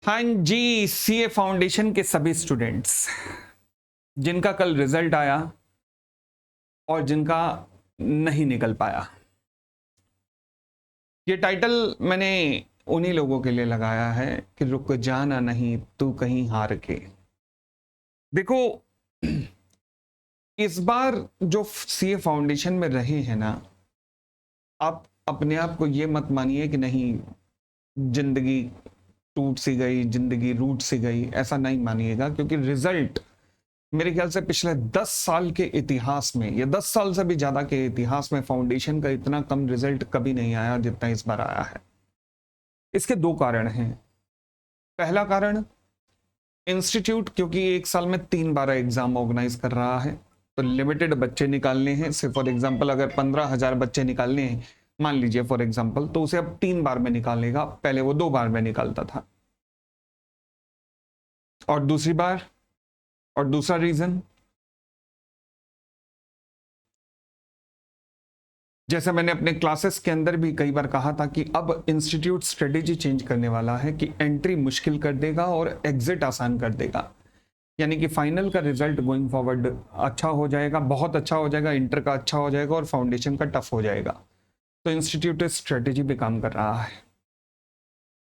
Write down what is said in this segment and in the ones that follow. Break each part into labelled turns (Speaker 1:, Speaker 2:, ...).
Speaker 1: हाँ जी, CA foundation के सभी स्टूडेंट्स जिनका कल रिजल्ट आया और जिनका नहीं निकल पाया, ये टाइटल मैंने उन्हीं लोगों के लिए लगाया है कि रुक जाना नहीं तू कहीं हार के। देखो, इस बार जो सीए फाउंडेशन में रहे हैं ना, आप अपने आप को ये मत मानिए कि नहीं जिंदगी टूट सी गई, जिंदगी रूट सी गई, ऐसा नहीं मानिएगा, क्योंकि रिजल्ट मेरे ख्याल से पिछले 10 साल के इतिहास में या 10 साल से भी ज्यादा के इतिहास में फाउंडेशन का इतना कम रिजल्ट कभी नहीं आया जितना इस बार आया है। इसके दो कारण हैं। पहला कारण, इंस्टीट्यूट क्योंकि एक साल में 3 बार एग्जाम ऑर्गेनाइज कर रहा है, तो लिमिटेड बच्चे निकालने हैं। सिर्फ फॉर एग्जाम्पल अगर 15,000 बच्चे निकालने हैं, मान लीजिए फॉर एग्जाम्पल, तो उसे अब 3 बार में निकालेगा, पहले वो 2 बार में निकालता था। और दूसरा रीजन, जैसे मैंने अपने क्लासेस के अंदर भी कई बार कहा था कि अब इंस्टीट्यूट स्ट्रेटेजी चेंज करने वाला है कि एंट्री मुश्किल कर देगा और एग्जिट आसान कर देगा। यानी कि फाइनल का रिजल्ट गोइंग फॉरवर्ड अच्छा हो जाएगा, बहुत अच्छा हो जाएगा, इंटर का अच्छा हो जाएगा और फाउंडेशन का टफ हो जाएगा। तो इंस्टीट्यूट स्ट्रेटेजी पे काम कर रहा है।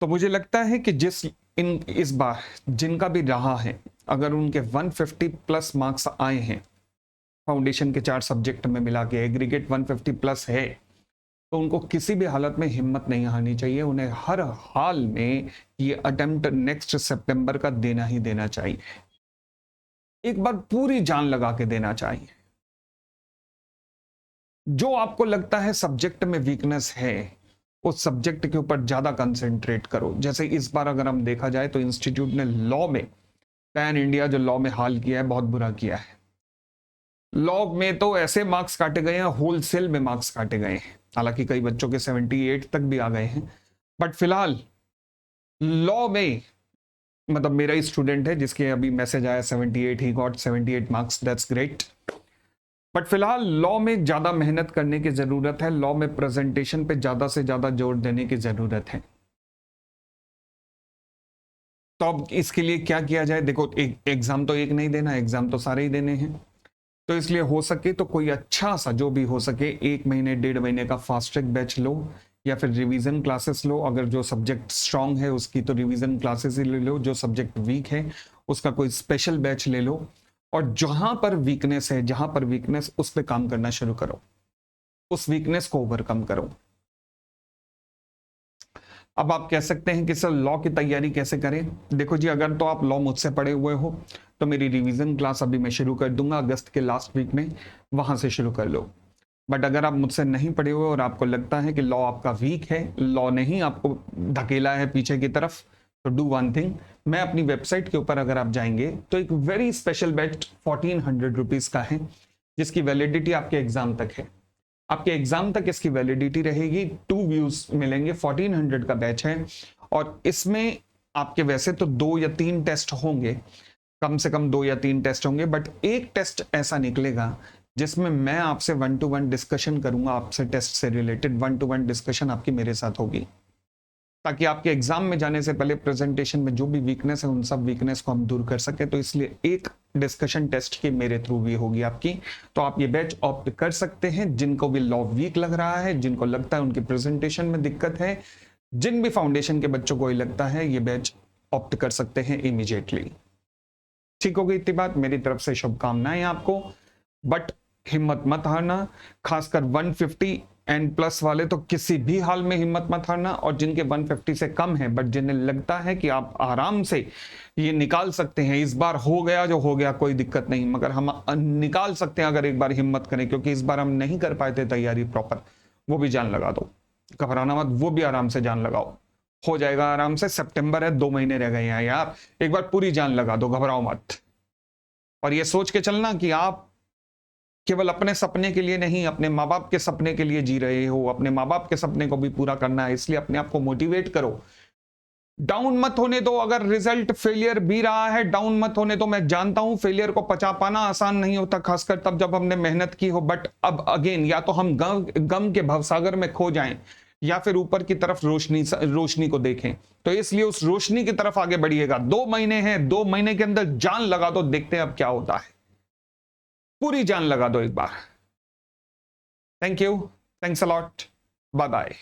Speaker 1: तो मुझे लगता है कि इस बार जिनका भी रहा है, अगर उनके 150 प्लस मार्क्स आए हैं फाउंडेशन के 4 सब्जेक्ट में मिला के, एग्रीगेट 150 प्लस है, तो उनको किसी भी हालत में हिम्मत नहीं हारनी चाहिए। उन्हें हर हाल में ये अटेम्प्ट नेक्स्ट सितंबर का देना ही देना चाहिए, एक बार पूरी जान लगा के देना चाहिए। जो आपको लगता है सब्जेक्ट में वीकनेस है, उस सब्जेक्ट के ऊपर ज्यादा कंसेंट्रेट करो। जैसे इस बार अगर हम देखा जाए तो इंस्टीट्यूट ने लॉ में, पैन इंडिया जो लॉ में हाल किया है, बहुत बुरा किया है। लॉ में तो ऐसे मार्क्स काटे गए हैं, होलसेल में मार्क्स काटे गए हैं। हालांकि कई बच्चों के 78 तक भी आ गए हैं, बट फिलहाल लॉ में, मतलब मेरा ही स्टूडेंट है जिसके अभी मैसेज आया 78, he got 78 marks, that's great. But फिलहाल लॉ में ज्यादा मेहनत करने की जरूरत है, लॉ में प्रेजेंटेशन पे ज्यादा से ज्यादा जोर देने की जरूरत है। तो अब इसके लिए क्या किया जाए? देखो, एग्जाम तो एक नहीं देना, एग्जाम तो सारे ही देने हैं। तो इसलिए हो सके तो कोई अच्छा सा, जो भी हो सके, 1 महीने 1.5 महीने का फास्ट ट्रैक बैच लो, या फिर रिवीजन क्लासेस लो। अगर जो सब्जेक्ट स्ट्रांग है उसकी तो रिवीजन क्लासेस ही ले लो, जो सब्जेक्ट वीक है उसका कोई स्पेशल बैच ले लो। और जहां पर वीकनेस है, जहां पर वीकनेस, उस पर काम करना शुरू करो, उस वीकनेस को ओवरकम करो। अब आप कह सकते हैं कि सर लॉ की तैयारी कैसे करें? देखो जी, अगर तो आप लॉ मुझसे पढ़े हुए हो तो मेरी रिवीजन क्लास अभी मैं शुरू कर दूंगा अगस्त के लास्ट वीक में, वहां से शुरू कर लो। बट अगर आप मुझसे नहीं पढ़े हुए और आपको लगता है कि लॉ आपका वीक है, लॉ ने ही आपको धकेला है पीछे की तरफ, तो डू वन थिंग, मैं अपनी वेबसाइट के ऊपर अगर आप जाएंगे तो एक वेरी स्पेशल बैच 1400 रुपीज का है, जिसकी वैलिडिटी आपके एग्जाम तक है। आपके एग्जाम तक इसकी वैलिडिटी रहेगी, 2 व्यूज मिलेंगे, 1400 का बैच है। और इसमें आपके वैसे तो 2 या 3 टेस्ट होंगे, कम से कम 2 या 3 टेस्ट होंगे, बट एक टेस्ट ऐसा निकलेगा जिसमें मैं आपसे 1-to-1 डिस्कशन करूंगा, आपसे टेस्ट से रिलेटेड 1-to-1 डिस्कशन आपकी मेरे साथ होगी, ताकि आपके एग्जाम में जाने से पहले प्रेजेंटेशन में जो भी वीकनेस है उन सब वीकनेस को हम दूर कर सके। तो इसलिए एक डिस्कशन टेस्ट की मेरे थ्रू भी होगी आपकी। तो आप ये बैच ऑप्ट कर सकते हैं, जिनको भी लॉ वीक लग रहा है, जिनको लगता है उनकी प्रेजेंटेशन में दिक्कत है, जिन भी फाउंडेशन के बच्चों को लगता है, ये बैच ऑप्ट कर सकते हैं इमीडिएटली। ठीक होगी इतनी बात, मेरी तरफ से शुभकामनाएं आपको। बट हिम्मत मत हारना, खासकर 150 एंड प्लस वाले तो किसी भी हाल में हिम्मत मत हारना। और जिनके 150 से कम है बट जिन्हें लगता है कि आप आराम से ये निकाल सकते हैं, इस बार हो गया जो हो गया, कोई दिक्कत नहीं, मगर हम निकाल सकते हैं अगर एक बार हिम्मत करें, क्योंकि इस बार हम नहीं कर पाए थे तैयारी प्रॉपर, वो भी जान लगा दो, घबराना मत, वो भी आराम से जान लगाओ, हो जाएगा आराम से। सितंबर है, 2 महीने रह गए हैं यार, एक बार पूरी जान लगा दो, घबराओ मत। और ये सोच के चलना कि आप केवल अपने सपने के लिए नहीं, अपने माँ बाप के सपने के लिए जी रहे हो, अपने माँ बाप के सपने को भी पूरा करना है, इसलिए अपने आप को मोटिवेट करो। डाउन मत होने दो, अगर रिजल्ट फेलियर भी रहा है, डाउन मत होने दो। मैं जानता हूं फेलियर को पचा पाना आसान नहीं होता, खासकर तब जब हमने मेहनत की हो, बट अब अगेन, या तो हम गम के भवसागर में खो जाएं, या फिर ऊपर की तरफ रोशनी को देखें। तो इसलिए उस रोशनी की तरफ आगे बढ़िएगा। 2 महीने हैं, 2 महीने के अंदर जान लगा दो, देखते हैं अब क्या होता है। पूरी जान लगा दो एक बार। Thank you, thanks a lot, bye bye.